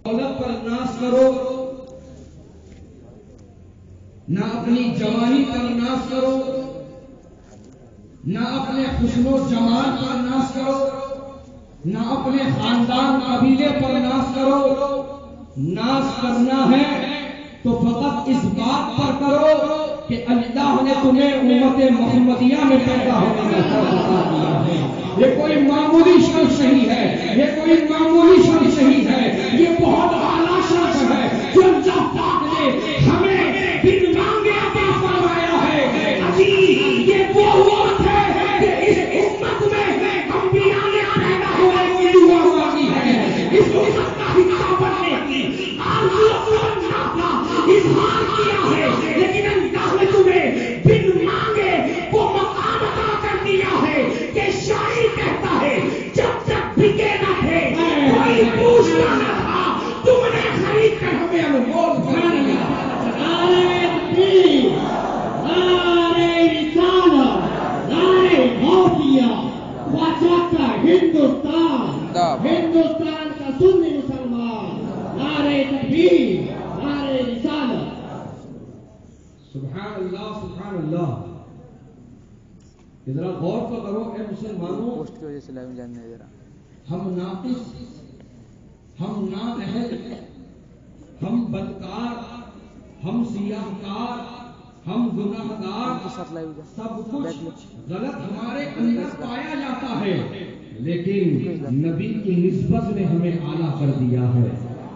دولت پر ناز کرو، نہ اپنی جوانی پر ناز کرو، نہ اپنے حسن و جمال پر ناز کرو، نہ اپنے خاندان قبیلے پر ناز کرو۔ ناز کرنا ہے تو فقط اس بات پر کرو کہ اللہ نے تمہیں امت محمدیہ میں پیدا ہونے کا شرف دیا ہے۔ یہ کوئی معمولی شرف نہیں ہے، یہ کوئی معمولی شرف نہیں ہے، یہ بہت اعلیٰ شرف ہے جو اللہ پاک نے ہمیں بن مانگے عطا فرمایا ہے۔ ابھی یہ وہ امت ہے کہ اس امت میں انبیاء نے پیدا ہونے کی دعا مانگی ہے، اس امت کا حصہ بننے کی آرزو اظہار کیا ہے، لیکن اللہ نے تمہیں بن مانگے وہ مقام عطا کر دیا ہے کہ شاعر کہتا ہے جب تک بکے نہ تھے کوئی پوچھتا نہ تھا، تم نے خرید کر ہمیں انمول کر دیا۔ نعرہ تکبیر، نعرہ رسالت، نعرہ غوثیہ، خواجہ کا ہندوستان، ہندوستان کا سنی مسلمان، نعرہ تکبیر، نعرہ رسالت۔ سبحان اللہ، سبحان اللہ۔ ذرا غور تو کرو اے مسلمانوں، پوسٹ کی وجہ سے لائیو جاننے ذرا ہم ناقص، ہم نااہل، ہم بدکار، ہم سیاہ کار، ہم گناہ گار، سب کچھ غلط ہمارے اندر پایا جاتا ہے، لیکن نبی کی نسبت نے ہمیں اعلیٰ کر دیا ہے،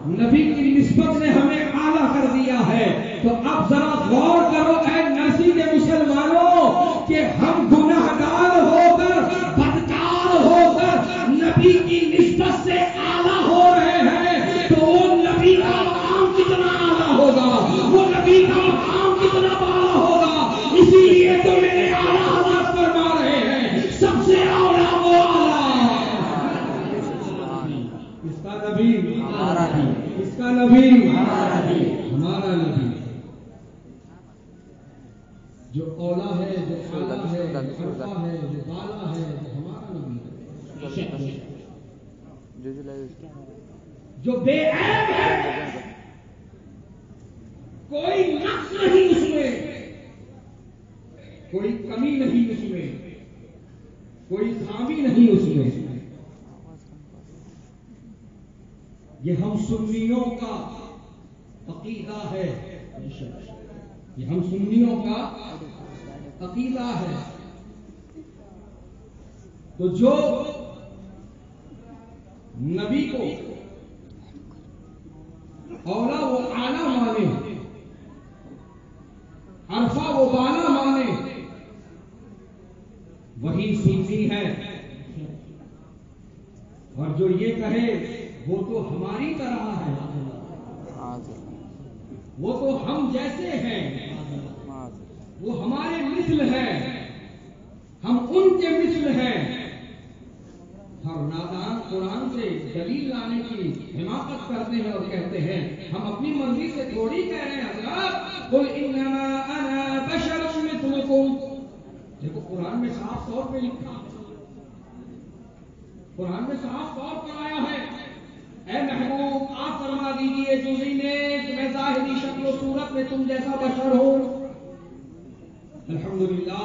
نبی کی نسبت نے ہمیں اعلیٰ کر دیا ہے۔ تو اب ذرا غور کرو اے نرسی کے مسلمانوں کہ ہم گناہ گار ہو کر، بدکار ہو کر نبی کی نسبت سے اعلیٰ ہو رہے ہیں، تو وہ نبی کا مقام کتنا اعلیٰ ہوگا، وہ نبی کا مقام کتنا اعلیٰ ہوگا۔ اسی لیے تو میرے اعلیٰ حضرت فرما رہے ہیں سب سے اعلیٰ وہ اعلیٰ اس کا نبی، اس کا نبی، ہمارا نبی جو اولا ہے، جو اعلیٰ ہے، جو عرفہ ہے، جو بالا ہے، جو ہمارا نبی ہے، جو بے عیب ہے، کوئی نقص نہیں اس میں، کوئی کمی نہیں اس میں، کوئی خامی نہیں اس میں۔ یہ ہم سنیوں کا عقیدہ ہے، یہ ہم سنیوں کا عقیدہ ہے۔ تو جو نبی کو اولا وہ اعلیٰ مانے، عرفہ وہ بالا مانے، وہی سنی ہے، اور جو یہ کہے وہ تو ہماری طرح ہے، وہ تو ہم جیسے ہیں، وہ ہمارے مثل ہیں، ہم ان کے مثل ہیں۔ ہر نادان قرآن سے دلیل لانے کی حماقت کرتے ہیں اور کہتے ہیں ہم اپنی مرضی سے تھوڑی کہہ رہے ہیں حضرات، قل انما انا بشر مثلکم۔ دیکھو قرآن میں صاف طور پہ لکھا، قرآن میں صاف طور پر آیا ہے، اے محبوب آپ فرما دیجئے تمہیں ظاہری شکل و صورت میں تم جیسا بشر ہو۔ الحمدللہ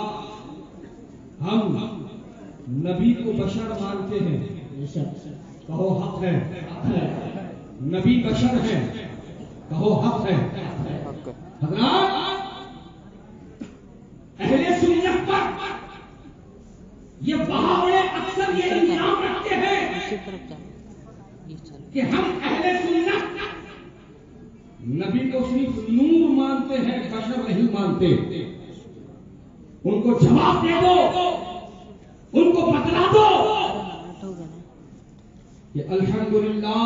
ہم نبی کو بشر مانتے ہیں، کہو حق ہے، نبی بشر ہے، کہو حق ہے۔ حضرات اہل سنت پر یہ بہاوڑے اکثر یہ الزام رکھتے ہیں کہ ہم اہل سنت نبی کو صرف نور مانتے ہیں، بشر نہیں مانتے۔ ان کو جواب دے دو، ان کو بتلا دو کہ الحمدللہ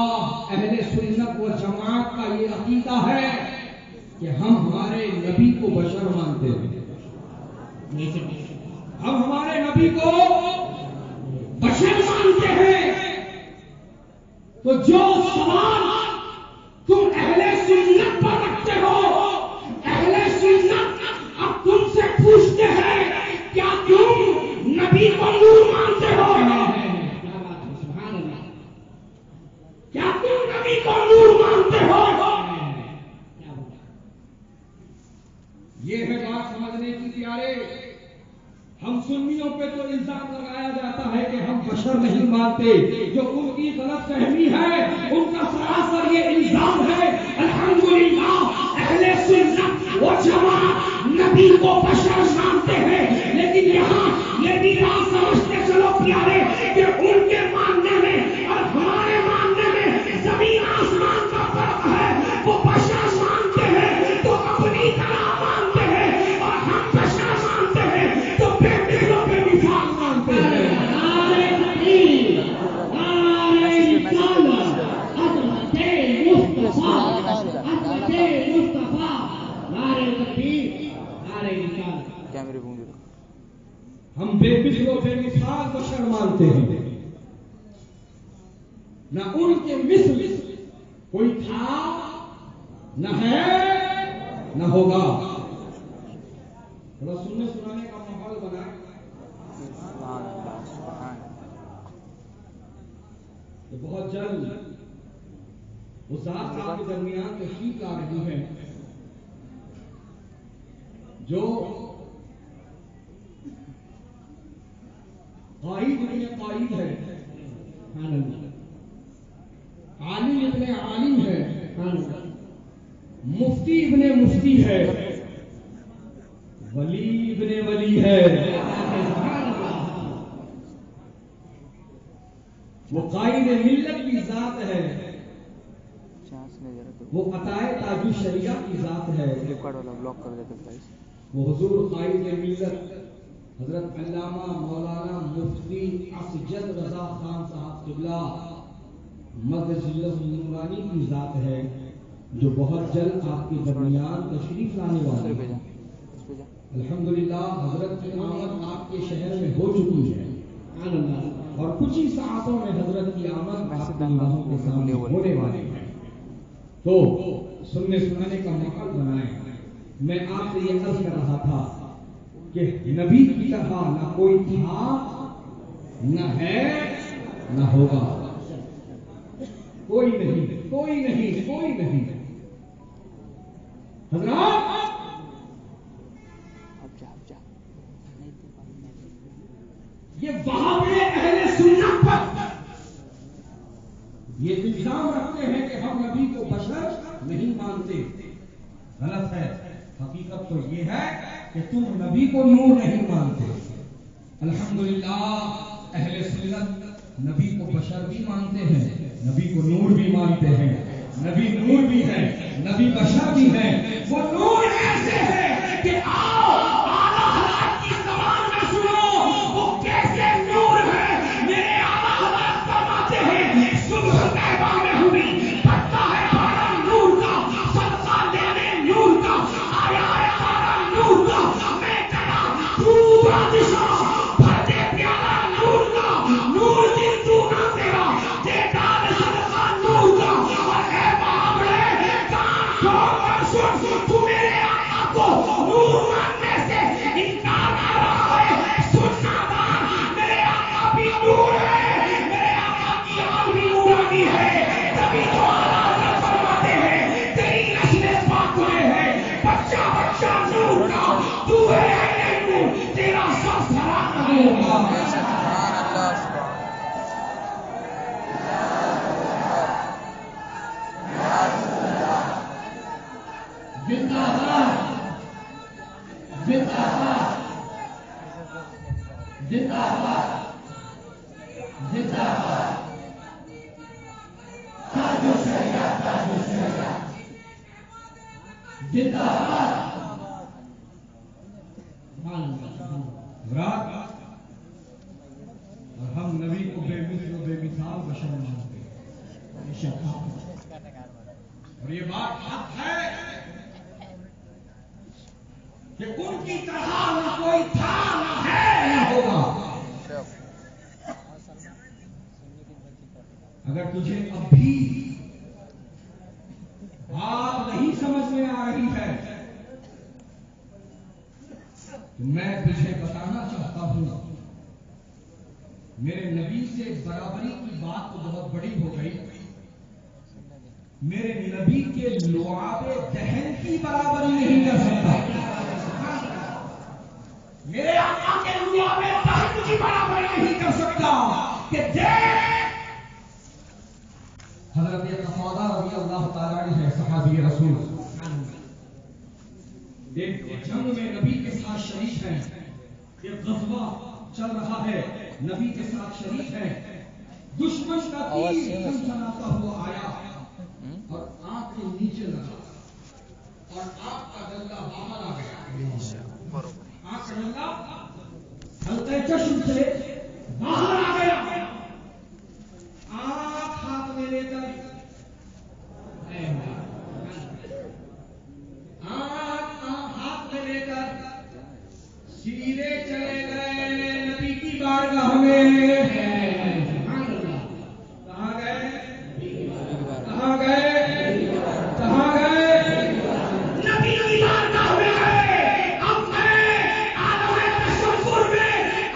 اہل سنت و جماعت کا یہ عقیدہ ہے کہ ہم ہمارے نبی کو بشر مانتے ہیں، ہم ہمارے نبی کو بشر مانتے ہیں۔ تو جو سوال تم اہل سنت پر رکھتے ہو، اہل سنت اب تم سے پوچھتے ہیں کیا تم نبی کو نور مانتے ہو؟ کیا تم نبی کو نور مانتے الزام لگایا جاتا ہے کہ ہم بشر نہیں مانتے، جو ان کی غلط فہمی ہے ان کا سراسر یہ الزام ہے۔ الحمدللہ اہل سنت و جماعت نبی کو بشر مانتے ہیں، لیکن یہاں یہ بھی بات سمجھتے چلو پیارے کہ ان کے ماننے میں اور ہمارے ماننے میں زمین آسمان کا فرق ہے۔ وہ بشر مانتے ہیں تو اپنی طرح مانتے ہیں، اور ہم بشر مانتے ہیں تو بے مثلوں بے مثال مانتے ہیں۔ ہم بے مثل و بے مثال بشر مانتے ہیں، نہ ان کے مثل کوئی تھا، نہ ہے، نہ ہوگا۔ تھوڑا سننے سنانے کا ماحول بنا، تو بہت جلد وہ ذات آپ کے درمیان تشریف لا رہی ہے جو قائد ابن قائد ہے، عالم ابن عالم ہے، مفتی ابن مفتی ہے، ولی ابن ولی ہے۔ وہ قائد ملت کی ذات ہے، وہ عطائے تاج الشریعہ کی ذات ہے، وہ حضور قائد ملت حضرت علامہ مولانا مفتی اسجد رضا خان صاحب قبلہ مدد نورانی کی ذات ہے، جو بہت جلد آپ کے درمیان تشریف لانے والے ہیں۔ الحمدللہ حضرت کی آمد آپ کے شہر میں ہو چکی ہے، اور کچھ ہی ساعتوں میں حضرت کی آمد آپ کی نگاہوں کے سامنے ہونے والے ہیں۔ تو سننے سنانے کا ماحول بنائیں۔ میں آپ سے یہ عرض کر رہا تھا کہ نبی کی طرح نہ کوئی تھا، نہ ہے، نہ ہوگا، کوئی نہیں، کوئی نہیں، کوئی نہیں۔ حضرات یہ وہابی اہل سنت پر یہ الزام رکھتے ہیں کہ ہم نبی کو بشر نہیں مانتے، غلط ہے۔ حقیقت تو یہ ہے کہ تم نبی کو نور نہیں مانتے۔ الحمدللہ اہل سنت نبی کو بشر بھی مانتے ہیں، نبی کو نور بھی مانتے ہیں۔ نبی نور بھی ہے، نبی بشر بھی ہے۔ وہ نور ایسے ہے کہ آؤ اعلیٰ حضرت کی زبان میں سنو وہ کیسے نور ہے۔ میرے اعلیٰ حضرت فرماتے ہیں صبح طیبہ میں ہوئی پتا ہے پارا نور کا، صدقہ لینے نور کا، آیا ہے پارا نور کا، میں چلا پورا دشا بھر دے پیارا نور کا، نور دل تو نہ تیرا دے ڈال صدقہ نور کا۔ اور اے بابڑے کان کھول کر سن، تو میرے آقا کو نور ماننے سے انکار کر رہا ہے۔ سننا دان میرے آقا بھی نور ہے، میرے آقا کی آل بھی نورانی ہے، تبھی تو اعلیٰ حضرت فرماتے ہیں تیری نسل پاک ہوئے ہے بچہ بچہ نور کا، تو ہے اے نور تیرا سب سلام ہوگا۔ زندہ باد، زندہ باد، زندہ باد، زندہ باد، تاج الشریعہ، تاج الشریعہ، زندہ باد۔ رات اور ہم نبی کو بے مثل و بے مثال بشر مانتے ہیں، اور یہ بات حق ہے کہ ان کی طرح نہ کوئی تھا، نہ ہے، نہ ہوگا۔ اگر تجھے اب بھی بات نہیں سمجھ میں آ رہی ہے تو میں تجھے بتانا چاہتا ہوں، میرے نبی سے برابری کی بات تو بہت بڑی ہو گئی، میرے نبی کے لعاب دہن کی برابری نہیں کر سکتا، میرے آقا کے لعاب دہن کی حضرت قتادہ رضی اللہ تعالیٰ عنہ ہے صحابی رسول، ایک جنگ میں نبی کے ساتھ شریک ہیں، ایک غزوہ چل رہا ہے، نبی کے ساتھ شریک ہیں، دشمن کا تیر سنسناتا ہوا آیا اور آنکھ کے نیچے لگا اور آنکھ کا ڈلہ باہر آ گیا، آنکھ کا ڈلہ حلقہ چشم سے باہر آ گیا، آنکھ ہاتھ میں لے کر ہاتھ میں لے کر سیدھے چلے گئے نبی کی بارگاہ میں۔ کہاں گئے؟ کہاں گئے؟ کہاں گئے؟ نبی کی بارگاہ میں گئے۔ اب میں عالم تصور میں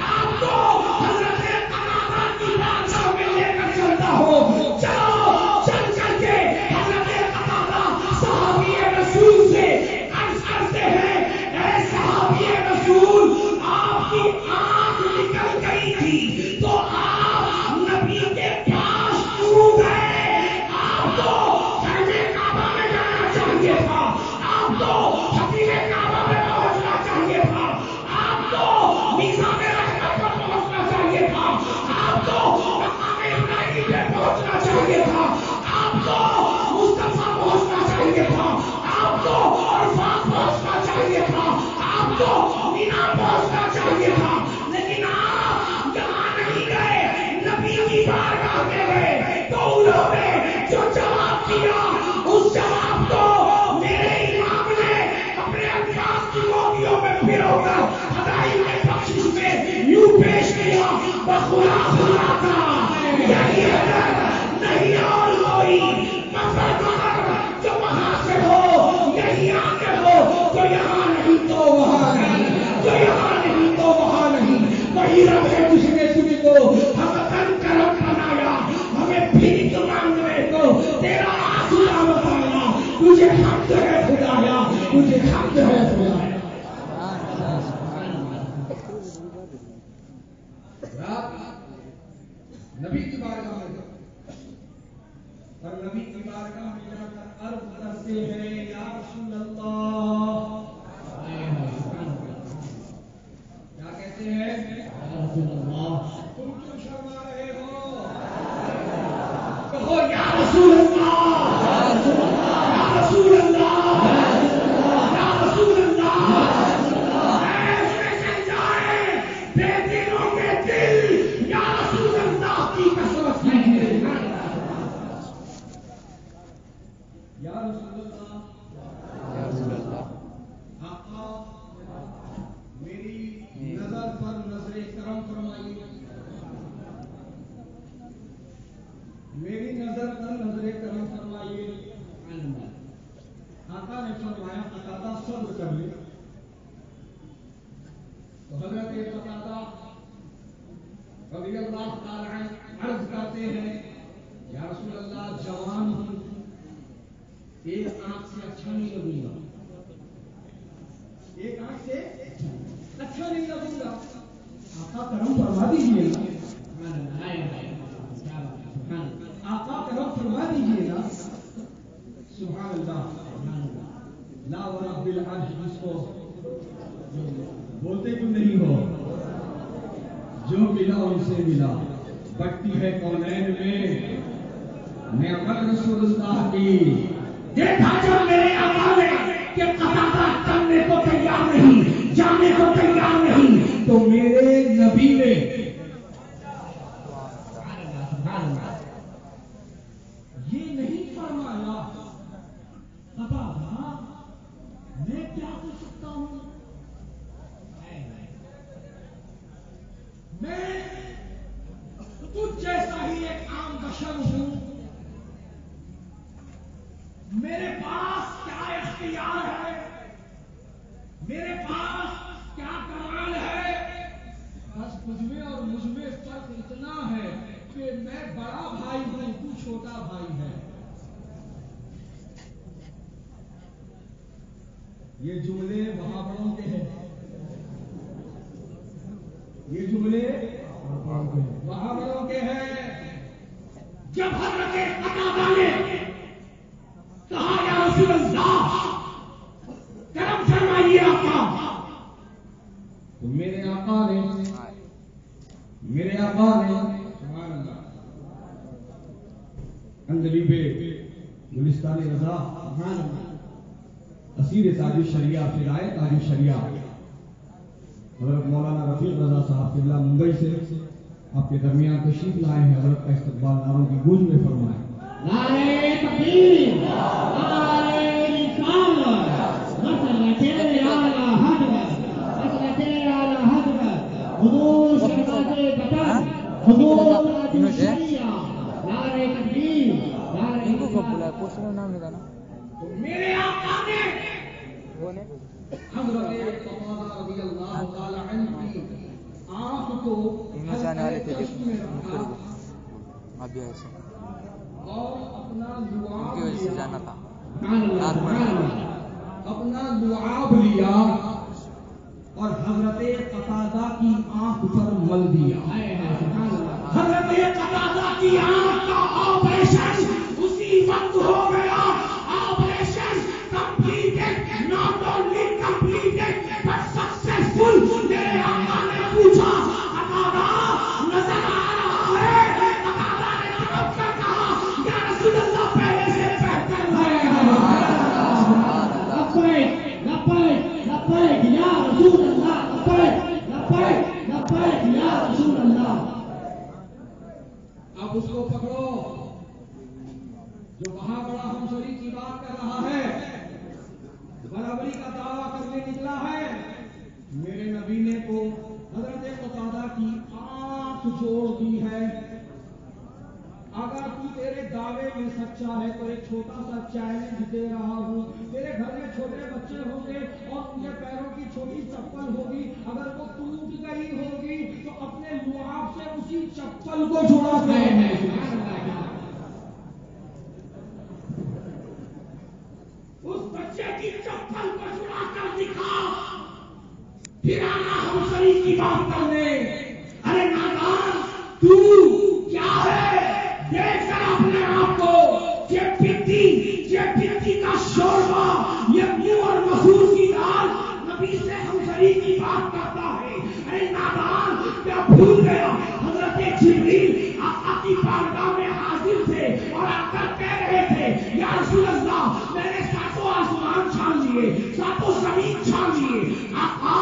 آپ کو حضرت قتادہ کی بارگاہ میں لے کر چلتا ہوں۔ چلو چل چل کے حضرت قتادہ صحابی رسول سے عرض کرتے ہیں، اے صحابی رسول، آپ کی آنکھ نکل گئی تھی تو آپ نبی کے پاس کیوں گئے؟ آپ کو خیمے کعبہ میں جانا چاہیے تھا، آپ کو حتیم کعبہ میں پہنچنا چاہیے تھا، آپ کو میزان رحمت پر پہنچنا چاہیے تھا، آپ کو مقام ابراہیم پہ پہنچنا چاہیے تھا، آپ کو مصطفیٰ پہنچنا چاہیے تھا، آپ کو عرفات پہنچنا چاہیے تھا، آپ کو مینا پہنچنا چاہیے تھا، لیکن آپ یہاں نہیں گئے، نبی کی بارگاہ میں گئے۔ تو انہوں نے جو جواب دیا اس جواب کو میرے امام نے اپنے الفاظ کی موٹیوں میں پھرو کر خدائی کے بخشش میں یوں پیش کیا، بخدا خدا کا یہی حضرت نہیں اور کوئی، مگر جو وہاں سے ہو یہی آگے ہو، جو یہاں نہیں تو وہاں نہیں، جو یہاں نہیں تو وہاں نہیں، وہی رب ہے جس نے تجھ کو ہم کرم بنایا، ہمیں بھیک مانگنے کو تیرا آسرا بتایا، تجھے حمد ہے خدایا، تجھے حمد ہے خدایا۔ نبی کی بارگاہ میں اور نبی کی بارگاہ میں جا کر عرض کرتے ہیں، یا رسول اللہ، کیا کہتے ہیں؟ یا رسول اللہ، تم کیوں شرما رہے ہو؟ کہو یا رسول اللہ، یا رسول اللہ، یا رسول اللہ، ایسے چل جائے بے دلوں کے دل، یا رسول اللہ کی قسم ہے۔ یا رسول اللہ، یا رسول اللہ، آقا میری نظر پر نظر کرم فرمائیے، میری نظر پر نظر کرم فرمائیے۔ آقا نے فرمایا قتادہ صبر کر لے۔ تو حضرت قتادہ رضی اللہ تعالی عنہ عرض کرتے ہیں، یا رسول اللہ، جوان ہوں، ایک آنکھ سے اچھا نہیں لگوں گا، ایک آنکھ سے اچھا نہیں لگوں گا، آقا کرم فرما دیجیے نا، آقا کرم فرما دیجیے نا، سبحان اللہ، لا ورب العرش، جس کو بولتے کیوں نہیں ہو، جو ملا ان سے ملا، بٹتی ہے کونین میں نعمت رسول اللہ کی۔ دیکھا جب میرے آقا نے کہ قتادہ کرنے کو تیار نہیں، جانے کو تیار نہیں، تو میرے نبی نے یہ نہیں فرمایا قتادہ میں کیا کر سکتا ہوں، میں تجھ جیسا ہی ایک عام بشر ہوں، میرے پاس کیا اختیار ہے، میرے پاس کیا کمال ہے، بس مجھ میں اور مجھ میں فرق اتنا ہے کہ میں بڑا بھائی ہوں، تو چھوٹا بھائی ہے۔ یہ جملے وہاں بڑوں کے ہیں، یہ جملے وہاں بڑوں کے ہیں۔ جب حضرت قتادہ نے کہا یا رسول اللہ کرم فرمائیے آقا. تو میرے آقا نے سبحان اللہ اندلیب گلستان رضا سبحان اللہ اسیر تاج الشریعہ فدائے تاج الشریعہ حضرت مولانا رفیق رضا صاحب قبلہ ممبئی سے آپ کے درمیان تشریف لائے ہیں. حضرت کا استقبال ناروں کی گونج میں فرمائے. نعرہ تکبیر، نعرہ رسالت، مسلط اعلی حضرت، مسلط اعلی حضرت، حضور شہزاد وطن، حضور تاج الشریعہ، نعرہ تکبیر، نعرہ رسالت. میرے آقا نے حضرت قتادہ رضی اللہ تعالی عنہ کی آنکھ کو جانے والے تھے اور اپنا ان کی وجہ سے جانا تھا. اپنا لعاب لیا اور حضرت قتادہ کی آنکھ پر مل دیا. حضرت قتادہ کی آنکھ کا آپریشن اسی وقت ہو گیا. Operation completed, not only completed but successful. میرے آقا نے پوچھا قتادہ نظر آ رہا ہے؟ قتادہ نے جواب کر کہا یا رسول اللہ پہلے سے بہتر ہے. لبیک لبیک لبیک یا رسول اللہ، لبیک لبیک لبیک یا رسول اللہ. اب اس کو پکڑو جو وہاں بڑا ہمشری کی بات کر رہا ہے، برابری کا دعویٰ کرنے نکلا ہے. میرے نبی نے تو حضرت قتادہ کی آنکھ جوڑ دی ہے. اگر تو تیرے دعوے میں سچا ہے تو ایک چھوٹا سا چیلنج دے رہا ہوں. تیرے گھر میں چھوٹے بچے ہوں گے اور تجھے پیروں کی چھوٹی چپل ہوگی، اگر وہ ٹوٹ گئی ہوگی تو اپنے لعاب سے اسی چپل کو جوڑا دے. اس بچے کی چپل کو جڑا کر دکھا، پھر آنا ہم شریف کی بات کرنے. ارے نادان تو کیا ہے؟ دیکھ کر اپنے آپ کو. یہ پتی کا شوربہ، یہ منہ اور مسور کی دال نبی سے ہم شریف کی بات کرتا ہے. ارے نادان کیا بھول گیا؟ حضرت جبریل آقا کی بارگاہ میں حاضر تھے اور آ کر کہہ رہے تھے یا رسول اللہ میں نے ساتوں آسمان چھان لیے، ساتوں زمین چھان لیے. آقا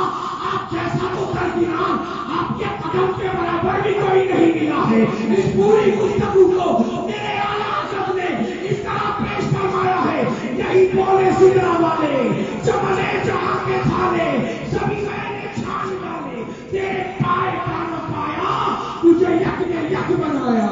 آپ جیسا تو درمیان آپ کے قدم کے برابر بھی کوئی نہیں ملا ہے. اس پوری گفتگو کو میرے اعلیٰ حضرت نے اس طرح پیش فرمایا ہے. یہی بولے سدرا والے چمنے جہاں کے تھالے سبھی میں نے چھان ڈالے. تیرے پائے کا نہ پایا تجھے یک نے یک بنایا.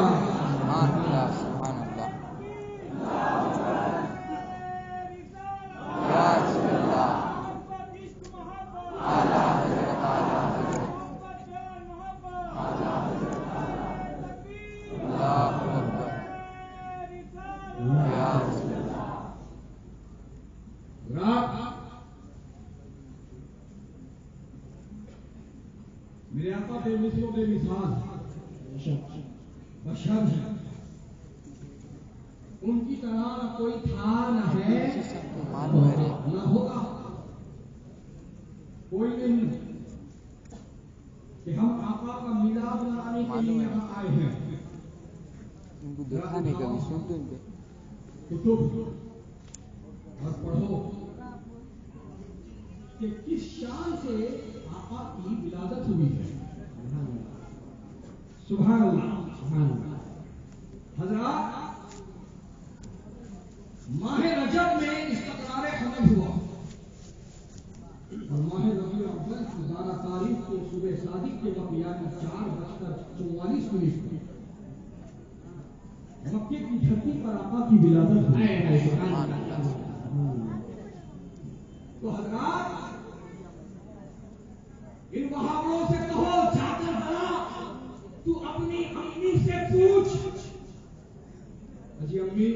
میرے آقا بے مثل و بے مثال بشر ہے. ان کی طرح نہ کوئی تھا نہ ہے نہ ہوگا. کوئی نہیں کہ ہم آقا کا میلاد منانے کے لیے یہاں آئے ہیں. ان کو دیکھا نہیں کبھی، سنتے ان پہ کتب اور پڑھو کہ کس شان سے آقا کی ولادت ہوئی ہے. سبحان اللہ سبحان اللہ. حضرات ماہ رجب میں استقرار حمل ہوا اور ماہ ربیع الاول 11 تاریخ کو صبح صادق کے وقت یعنی 4:44 پر مکے کی دھرتی پر آقا کی ولادت ہوئی. تو حضرات ان محاوروں سے کہو جا کر ذرا تو اپنی امی سے پوچھ. اجی امی